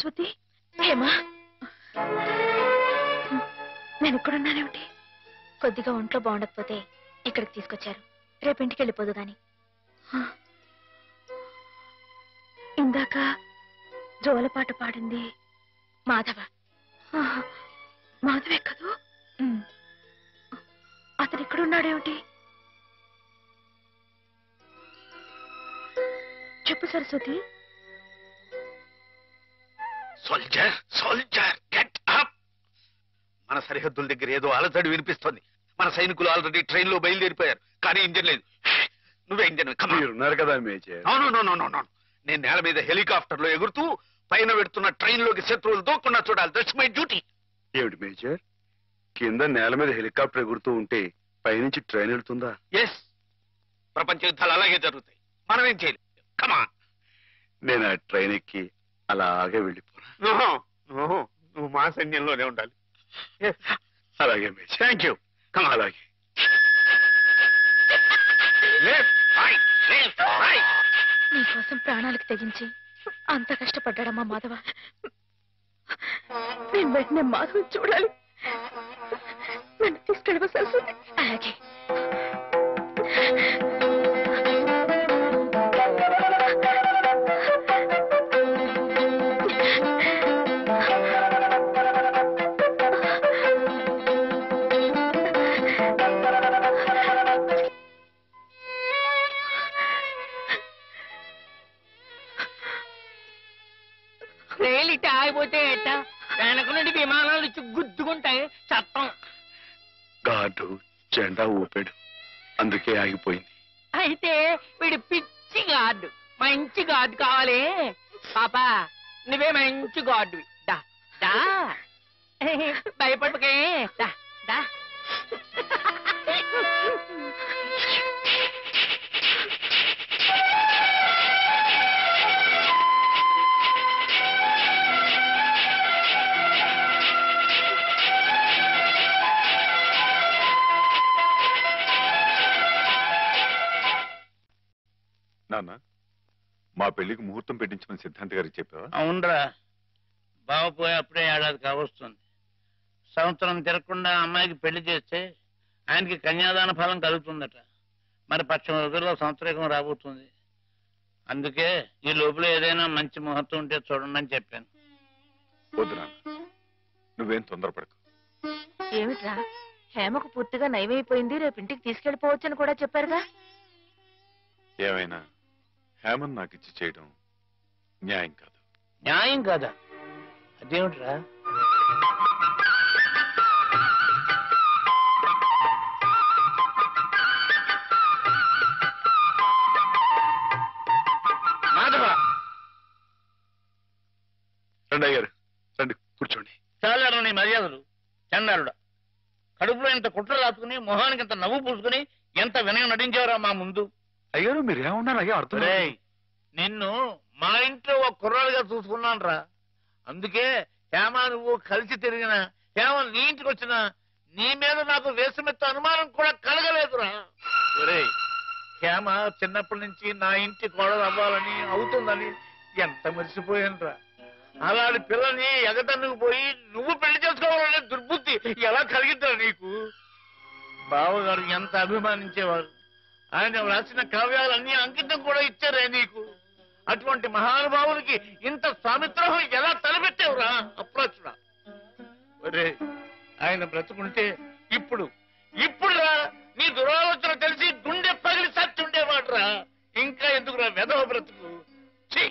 సరస్వతి హేమా నేను ఇక్కడున్నానేమిటి? కొద్దిగా ఒంట్లో బాగుండకపోతే ఇక్కడికి తీసుకొచ్చారు. రేపు ఇంటికి వెళ్ళిపోదు గాని. ఇందాక జోలపాట పాడింది మాధవ. మాధవే కదూ? అతను ఇక్కడున్నాడేమిటి? చెప్పు Saraswati. Soldier soldier get up. మన సరిహద్దుల దగ్గర ఏదో అలజడి వినిపిస్తోంది. మన సైనికులు ఆల్రెడీ ట్రైన్ లో బయలుదేరిపోయారు, కానీ ఇంజన్ లేదు. నువ్వే ఇంజన్. ఉన్నారు కదా మేజర్. నేను నేల మీద హెలికాప్టర్ లో ఎగురుతూ పైన పెడుతున్న ట్రైన్ లోకి శత్రువులు దూకుండా చూడాలి. That's my duty. ఏమిటి మేజర్, కింద నేల మీద హెలికాప్టర్ ఎగురుతూ ఉంటే పైనుంచి ట్రైన్ వెళ్తుందా? ఎస్, ప్రపంచ యుద్ధాలు అలాగే జరుగుతాయి. మనం ఏం చేయలేదు. కమాన్. నేను ఆ ట్రైన్ ఎక్కి అలాగే వెళ్ళిపోనా? నువ్వు మా సైన్యంలోనే ఉండాలి. అలాగే మేజర్. Thank you. కమాన్. అలాగే. నీకోసం ప్రాణాలకు తెగించి అంత కష్టపడ్డాడమ్మా మాధవ. నేను వెంటనే మాధవ చూడాలి. నన్ను తీసుకెళ్ళవ సరస్వతి? అలాగే. రైలు ఆగిపోతే ఎట్ట? వెనక నుండి విమానాలు వచ్చి గుద్దుకుంటాయి. చట్టం. గార్డు జెండా ఊపాడు, అందుకే ఆగిపోయింది. అయితే వీడు పిచ్చి గార్డు. మంచి గార్డు కావాలి. పాపా నువ్వే మంచి గార్డు. దా దా భయపడకే. దా దా. నాన్న, మా పెళ్లికి ముహూర్తం పెట్టించమని సిద్ధాంత్ గారికి చెప్పావా? అవునరా, బావ పోయి అప్పుడే ఏడాది కావస్తుంది. సంవత్సరం తిరగకుండా అమ్మాయికి పెళ్లి చేస్తే ఆయనకి కన్యాదాన ఫలం కలుగుతుందట. మరి పక్షం రోజుల్లో సంవత్సరం రాబోతుంది. అందుకే ఈ లోపల ఏదైనా మంచి ముహూర్తం ఉంటే చూడండి అని చెప్పాను. వద్దు నాన్న, నువ్వేం తొందరపడకు. ఏమిట్రా, హేమకు పూర్తిగా నయమైపోయింది, రేపు ఇంటికి తీసుకెళ్లిపోవచ్చని కూడా చెప్పారుగా. ఏమైనా హేమన్ నాకు ఇచ్చి చేయడం న్యాయం కాదు. న్యాయం కాదా? అదేమిట్రా? మాధవ, రండి అయ్యారు, రండి కూర్చోండి. చాలారా నీ మర్యాదలు. చండాలుడా, కడుపులో ఇంత కుట్ర రాసుకుని మొహానికి ఇంత నవ్వు పూసుకుని ఎంత వినయం నటించేవరా మా ముందు. అయ్యారు మీరేమన్నారు? అయ్యో అర్థం. నిన్ను మా ఇంట్లో ఒక కుర్రాలుగా చూసుకున్నాను రా. అందుకే హేమ నువ్వు కలిసి తిరిగినా, హేమ నీ ఇంటికి వచ్చినా నీ మీద నాకు వేసమెత్త అనుమానం కూడా కలగలేదురా. ఒరేయ్, హేమ చిన్నప్పటి నుంచి నా ఇంటి కోడలు అవ్వాలని అవుతుందని ఎంత మర్చిపోయాను రా. అలాంటి పిల్లని ఎగతన్నుకు పోయి నువ్వు పెళ్లి చేసుకోవాలనే దుర్బుద్ధి ఎలా కలిగిద్దా నీకు? బావగారు ఎంత అభిమానించేవారు. ఆయన రాసిన కావ్యాలన్నీ అంకితం కూడా ఇచ్చారే నీకు. అటువంటి మహానుభావునికి ఇంత స్వామిత్రోహం ఎలా తలపెట్టావురా అప్రాచుడా? ఒరే, ఆయన బ్రతుకుంటే ఇప్పుడు నీ దురాలోచన తెలిసి గుండె పగిలి సచ్చుండేవాడురా. ఇంకా ఎందుకురా వెధవ బ్రతుకు? ఛీ!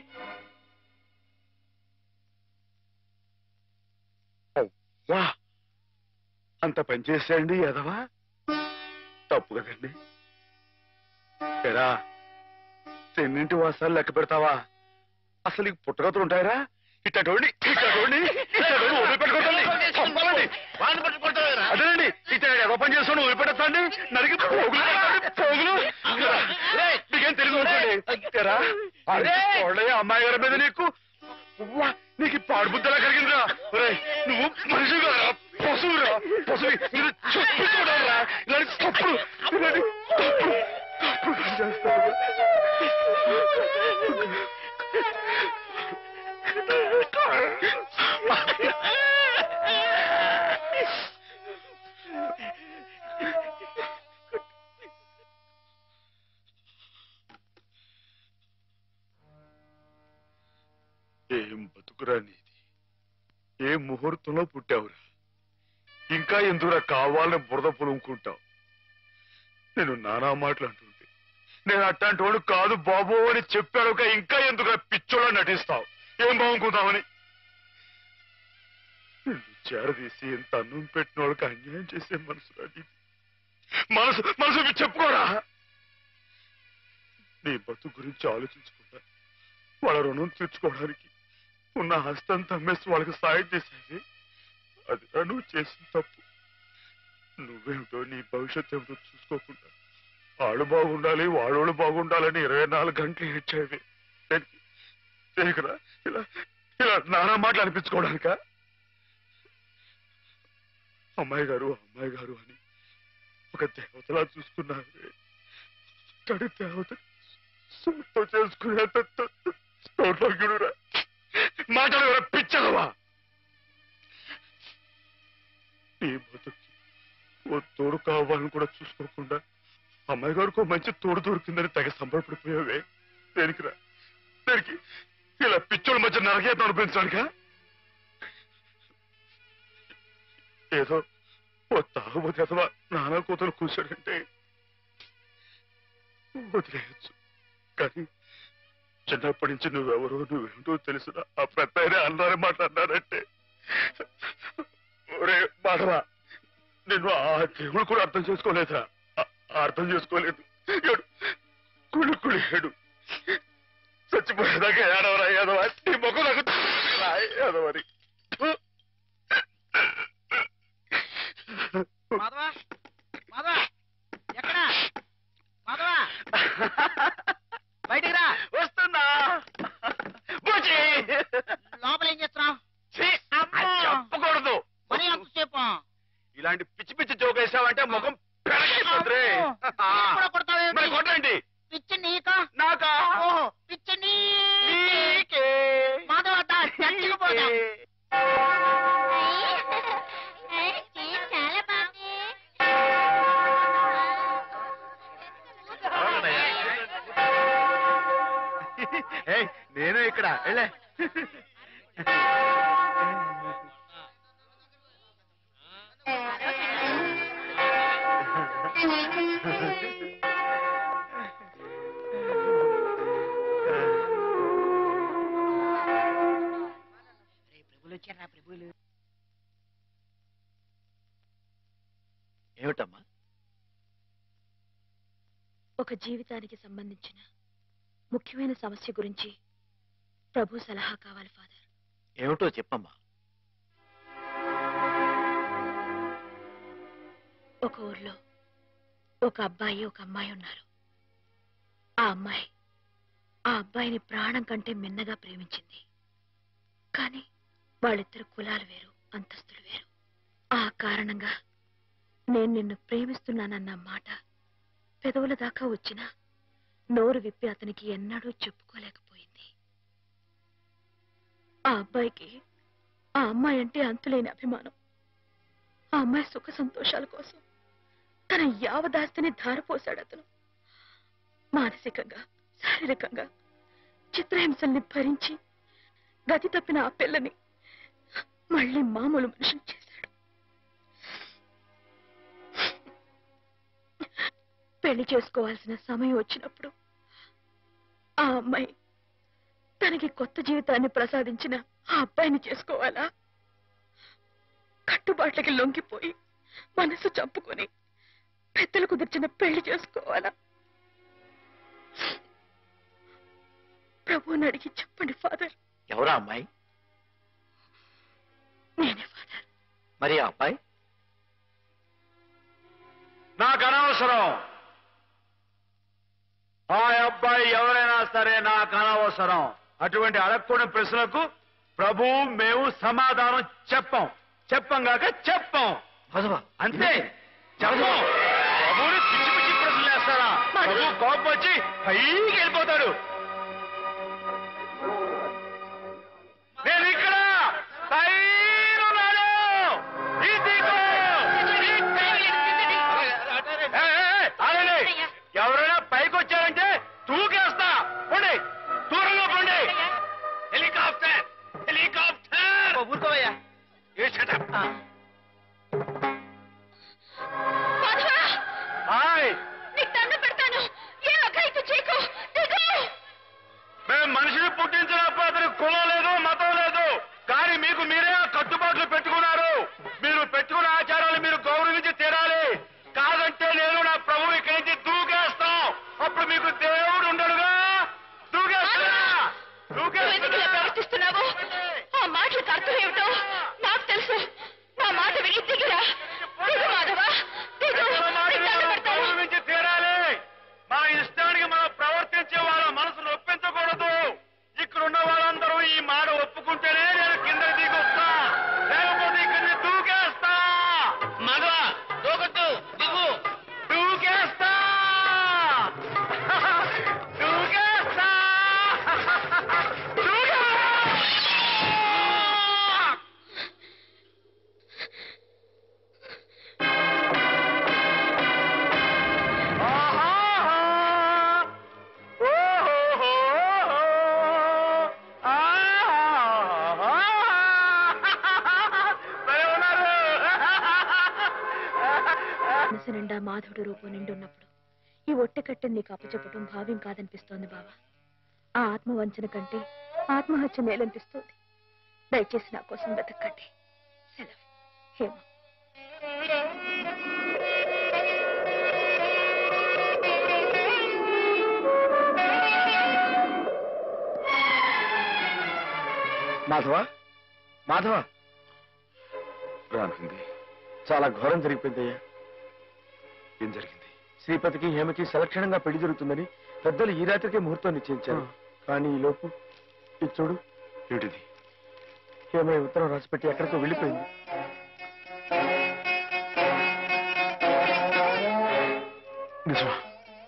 అంత పనిచేసాయండి ఎదవా? తప్పు కదండి. ఎరా, తెన్నింటి వాసాలు లెక్క పెడతావా? అసలు ఈ పుట్టగతులు ఉంటాయరా? ఇట్టండి అదేనండి, ఇట్లా ఎవ పని చేసుకుని ఊపిపెడతాండి, నరికి పోగులు. నీకేం తెలుగు అమ్మాయి గారి మీద నీకు పాడుబుద్ధలా కలిగిందిరా. నువ్వు మనిషి కదా, పశువురా, పశువు. చెప్పుకోవడారా ఇలాంటి తప్పుడు చేస్తావు. ఏం బతుకురా నీది, ఏ ముహూర్తంలో పుట్టావురా? ఇంకా ఎందుకురా కావాలని బురద పులుముకుంటావు? నేను నానా మాటలు అంటుంటే నేను అట్లాంటి వాడు కాదు బాబు అని చెప్పాడు, ఇంకా ఎందుకురా పిచ్చోళ్ళ నటిస్తావు? ఏం బాగుంకుందామని నిన్ను చేరదీసి ఎంత అన్నం పెట్టిన వాళ్ళకి అన్యాయం చేసే మనసురా నీది. మనసు మనసు చెప్పుకోరా. నీ బతుకు గురించి ఆలోచించకుండా వాళ్ళ రుణం తీర్చుకోవడానికి ఉన్న హస్తంతా అమ్మేసి వాళ్ళకి సాయం చేసేది అది నువ్వు చేసిన తప్పు. నువ్వేమిటో నీ భవిష్యత్తు ఏమిటో చూసుకోకుండా వాళ్ళు బాగుండాలి వాళ్ళోళ్ళు బాగుండాలని 24 గంటలు ఏడ్చేవి. దేనికిరా ఇలా ఇలా నానా మాటలు అనిపించుకోవడానిక? అమ్మాయి గారు అని ఒక దేవతలా చూసుకున్నారే, దేవత సొంతం చేసుకునేంత స్తోత్రజ్ఞుడురా. మాటలు పిచ్చలవా? నీ బతుకి ఓ తోడు కావాలని కూడా చూసుకోకుండా అమ్మాయి గారికి మంచి తోడు దొరికిందని తెగ సంబరపడిపోయావే. దేనికిరా? దేనికి ఇలా పిచ్చోళ్ళ మధ్య నరకేతం అనిపించడానికా? ఏదో ఓ తాగుబోతే అథవా నానా కూతురు కూర్చోడంటే వదిలేయచ్చు, కానీ చిన్నప్పటి నుంచి నువ్వెవరో నువ్వేంటో తెలుసునా ఆ పెద్ద అన్నారే మాట్లాడినారంటే ఒరే మాధవా, నేను ఆ దేవుడు కూడా అర్థం చేసుకోలేదురా. అర్థం చేసుకోలేదు. కుళ్ళు ఏడు చచ్చిపోయేదాకా ఏడవరా ఏదవా? నీ మొక్క నాకు ఏదవరి. బయటికి రా. వస్తున్నా. లోపల ఏం చేస్తున్నావు? చెప్పకూడదు. మరి అంతసేపు ఇలాంటి పిచ్చి పిచ్చి జోకేసావంటే ముఖం పెరగైపోతుంది. కొట్టండి. పిచ్చి నీకా నాకా? ఓహో పిచ్చి నీకే. మాధవ చచ్చిపోతా. చాలా బాగుంది. నేను ఇక్కడ వెళ్ళే. ప్రభులు వచ్చారా? ప్రభులు ఏమిటమ్మా? ఒక జీవితానికి సంబంధించిన ముఖ్యమైన సమస్య గురించి ప్రభు సలహా కావాలి ఫాదర్. ఏమిటో చెప్పమ్మా. ఒక ఊర్లో ఒక అబ్బాయి ఒక అమ్మాయి ఉన్నారు. ఆ అమ్మాయి ఆ అబ్బాయిని ప్రాణం కంటే మిన్నగా ప్రేమించింది. కానీ వాళ్ళిద్దరు కులాలు వేరు, అంతస్తులు వేరు. ఆ కారణంగా నేను నిన్ను ప్రేమిస్తున్నానన్న మాట పెదవుల దాకా వచ్చినా నోరు విప్పి అతనికి ఎన్నడూ చెప్పుకోలేకపోయింది. ఆ అబ్బాయికి ఆ అమ్మాయి అంటే అంతులేని అభిమానం. ఆ అమ్మాయి సుఖ సంతోషాల కోసం తన యావదాస్తిని ధారపోశాడు అతను. మానసికంగా శారీరకంగా చిత్రహింసల్ని భరించి గతి తప్పిన ఆ పిల్లని మళ్ళీ మామూలు మనిషిని చేశాడు. పెళ్లి చేసుకోవాల్సిన సమయం వచ్చినప్పుడు ఆ అమ్మాయి తనకి కొత్త జీవితాన్ని ప్రసాదించిన ఆ అబ్బాయిని చేసుకోవాలా? కట్టుబాట్లకి లొంగిపోయి మనసు చంపుకొని పెద్దలు కుదిర్చిన పెళ్లి చేసుకోవాలా? ప్రభువుని అడిగి చెప్పండి ఫాదర్. ఎవరా అమ్మాయి? నేనే ఫాదర్. మరి ఆ అబ్బాయి? నాకు అనవసరం. ఆ అబ్బాయి ఎవరైనా సరే నాకు అనవసరం. అటువంటి అడగకూడని ప్రశ్నలకు ప్రభు మేము సమాధానం చెప్పంగాక చెప్పం. అంతే. చెప్పం. ప్రభుని పిచ్చి పిచ్చి ప్రశ్నలు వేస్తారా? ప్రభు కోపం వచ్చి పైకి వెళ్ళిపోతాడు. నేను ఇక్కడ ఎవరైనా పైకి వచ్చారంటే తూకేస్తా. పండి దూరంగా పండి. హెలికాప్టర్ దేవుడి రూపం నిండి ఉన్నప్పుడు ఈ ఒట్టె కట్టెని నీకు అప్పచెప్పటం భావ్యం కాదనిపిస్తోంది బావా. ఆ ఆత్మవంచన కంటే ఆత్మహత్య మేలనిపిస్తోంది. దయచేసి నా కోసం వెతకండి. సెలవు. హేమ. మాధవ, మాధవ, రానుంది. చాలా ఘోరం జరిగిపోయిందయ్యా. ఏం జరిగింది? శ్రీపతికి హేమకి సలక్షణంగా పెళ్లి జరుగుతుందని పెద్దలు ఈ రాత్రికే ముహూర్తం నిశ్చయించారు. కానీ ఈ లోపు ఇది చూడు. ఏమిటిది? హేమ ఉత్తరం రాసిపెట్టి ఎక్కడికో వెళ్ళిపోయింది.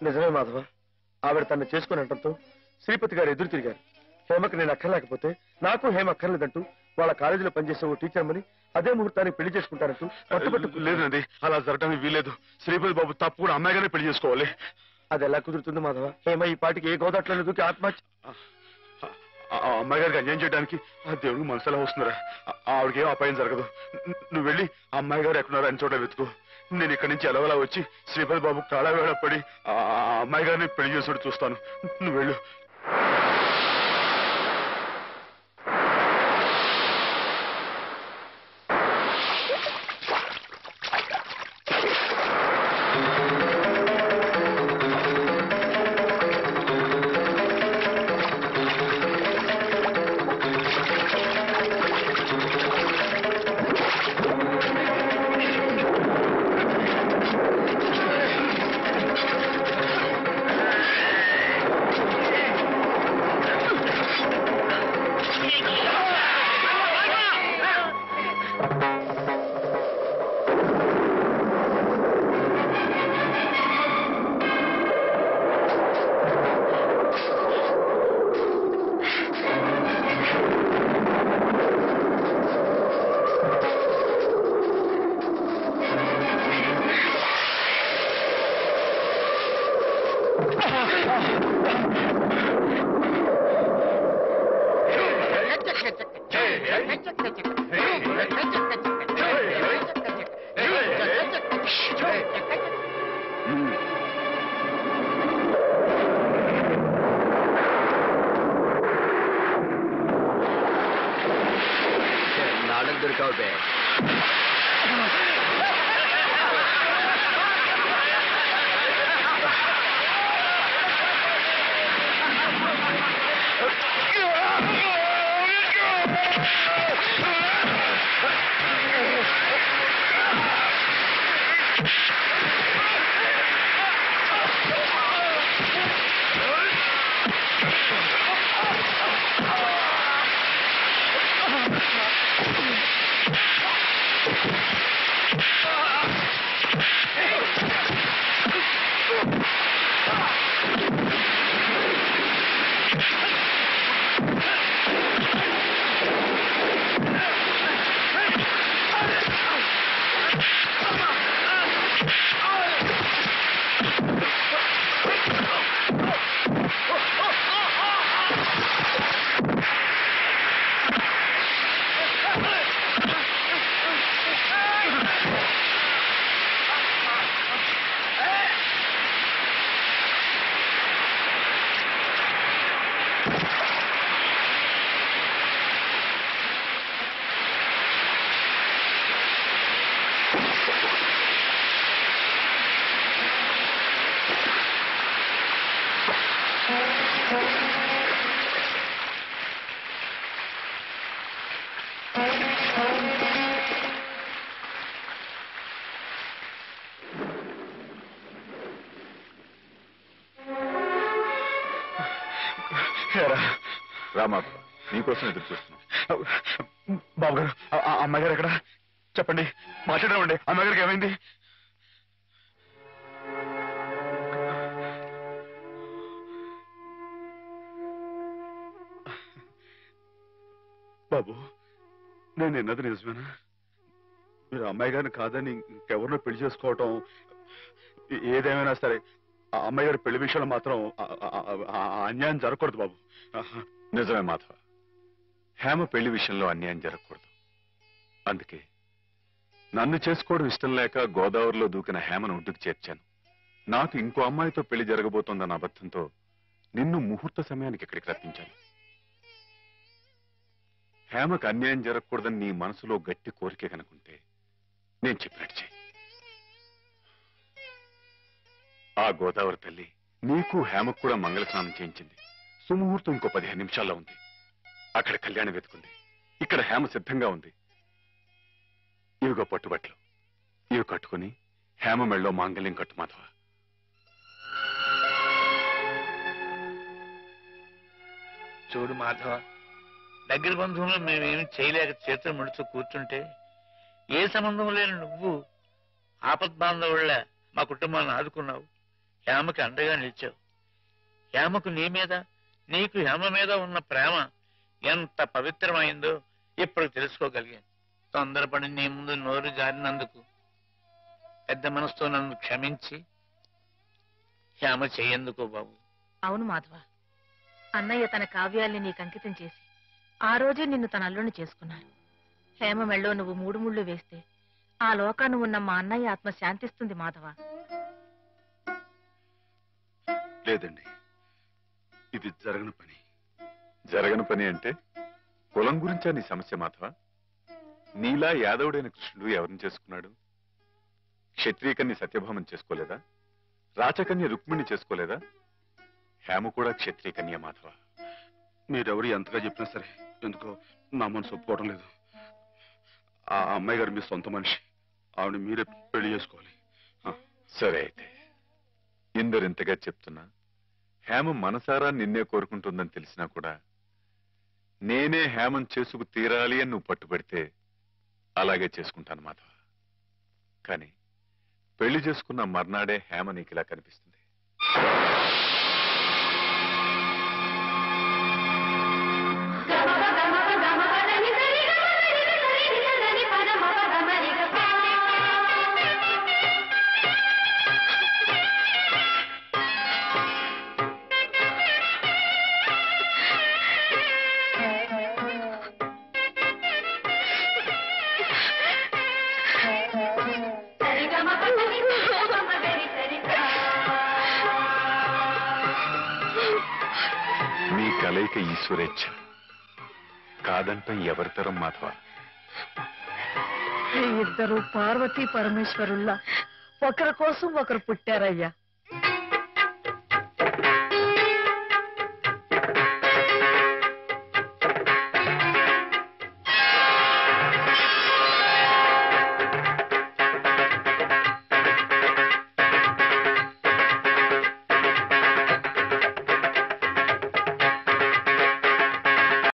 నిజమే మాధవ. ఆవిడ తను చేసుకుని అనడంతో శ్రీపతి గారు ఎదురు తిరిగారు. హేమకి నేను అక్కర్లేకపోతే నాకు హేమ అక్కర్లేదంటూ వాళ్ళ కాలేజీలో పనిచేసే ఓ టీచర్మని అదే ముహూర్తానికి పెళ్లి చేసుకుంటారంటూ పట్టుబట్టు. లేదండి, అలా జరగడం వీలేదు. శ్రీపతి బాబు తప్పు కూడా అమ్మాయిగానే పెళ్లి చేసుకోవాలి. అది ఎలా కుదురుతుంది మాధవ? హేమ ఈ పాటికి ఏ గోదాట్లో దూకి ఆత్మహత్య. అమ్మాయి గారికి అన్యాయం చేయడానికి ఆ దేవుడికి మనసు ఎలా వస్తున్నారా? ఆవిడకి ఏం అపాయం జరగదు. నువ్వు వెళ్ళి అమ్మాయి గారు ఎక్కడున్నారా అని చోట వెతుకు. నేను ఇక్కడి నుంచి ఎలవలా వచ్చి శ్రీపతి బాబు కాళవేళ పడి ఆ అమ్మాయి గారిని పెళ్లి చేసుడు చూస్తాను. నువ్వు వెళ్ళు. నాలుగు దొరికావు బే. రామాబు, నీకోసం ఎదురు చూస్తున్నాం. బాబు గారు, అమ్మాయి గారు ఎక్కడ? చెప్పండి, మాట్లాడమండి. అమ్మాయి గారికి ఏమైంది? బాబు, నేను విన్నది నిజమేనా? మీరు అమ్మాయి గారిని కాదని ఇంకెవరినో పెళ్లి చేసుకోవటం, ఏదేమైనా సరే ఆ అమ్మాయి గారి పెళ్లి విషయంలో మాత్రం అన్యాయం జరగకూడదు బాబు. నిజమే మాధవ, హేమ పెళ్లి విషయంలో అన్యాయం జరగకూడదు. అందుకే నన్ను చేసుకోవడం ఇష్టం లేక గోదావరిలో దూకిన హేమను ఒడ్డుకు చేర్చాను. నాకు ఇంకో అమ్మాయితో పెళ్లి జరగబోతోందన్న అబద్ధంతో నిన్ను ముహూర్త సమయానికి ఇక్కడికి రప్పించాను. హేమకు అన్యాయం జరగకూడదని నీ మనసులో గట్టి కోరికే కనుకుంటే నేను చెప్పినట్టు చెయ్యి. ఆ గోదావరి తల్లి నీకు హేమకు కూడా మంగళ స్నానం చేయించింది. సుముహూర్తం ఇంకో 15 నిమిషాల్లో ఉంది. అక్కడ కళ్యాణం వెతుకుంది, ఇక్కడ హేమ సిద్ధంగా ఉంది. ఇవిగో పట్టుబట్లు, ఇవి కట్టుకుని హేమ మెళ్ళలో మాంగళ్యం కట్టు మాధవ. చూడు మాధవ, దగ్గర బంధువులు మేమేమి చేయలేక చేతులు ముడుచు కూర్చుంటే ఏ సంబంధం లేని నువ్వు ఆపద్బాంధవుళ్ళ మా కుటుంబాన్ని ఆదుకున్నావు. హేమకి అండగా నిలిచావు. హేమకు నీ మీద, నీకు హేమ మీద ఉన్న ప్రేమ ఎంత పవిత్రమైందో ఇప్పుడు తెలుసుకోగలిగాను. తొందరపడి నీ ముందు నోరు జారినందుకు పెద్ద మనసుతో నన్ను క్షమించి హేమ చెయ్యేందుకు బాబు. అవును మాధవ, అన్నయ్య తన కావ్యాల్ని నీకు అంకితం చేసి ఆ రోజే నిన్ను తన అల్లుని చేసుకున్నారు. హేమ మెళ్ళో నువ్వు 3 ముళ్ళు వేస్తే ఆ లోకాన్ని ఉన్న మా అన్నయ్య ఆత్మ శాంతిస్తుంది మాధవ. లేదండి, ఇది జరగని పని. జరగని పని అంటే కులం గురించా నీ సమస్య మాధవ? నీలా యాదవుడైన కృష్ణుడు ఎవరిని చేసుకున్నాడు? క్షత్రియకన్య సత్యభామని చేసుకోలేదా? రాచకన్య రుక్మిణి చేసుకోలేదా? హేమ కూడా క్షత్రియకన్య మాధవ. మీరెవరు ఎంతగా చెప్పినా సరే ఎందుకో నా మనసు ఒప్పుకోవడం లేదు. ఆ అమ్మాయి గారు మీ సొంత మనిషి, ఆవిడ మీరే పెళ్లి చేసుకోవాలి. సరే అయితే, ఇందరింతగా చెప్తున్నా హేమ మనసారా నిన్నే కోరుకుంటుందని తెలిసినా కూడా నేనే హేమం చేసుకు తీరాలి అని నువ్వు పట్టుబడితే అలాగే చేసుకుంటాను మాధవ. కానీ పెళ్లి చేసుకున్న మర్నాడే హేమ నీకు ఇలా కనిపిస్తుంది. మీ కలయిక ఈశ్వరేచ్ఛ, కాదంటే ఎవరితరం మాధవ? ఇద్దరు పార్వతీ పరమేశ్వరుల్లా ఒకరి కోసం ఒకరు పుట్టారయ్యా.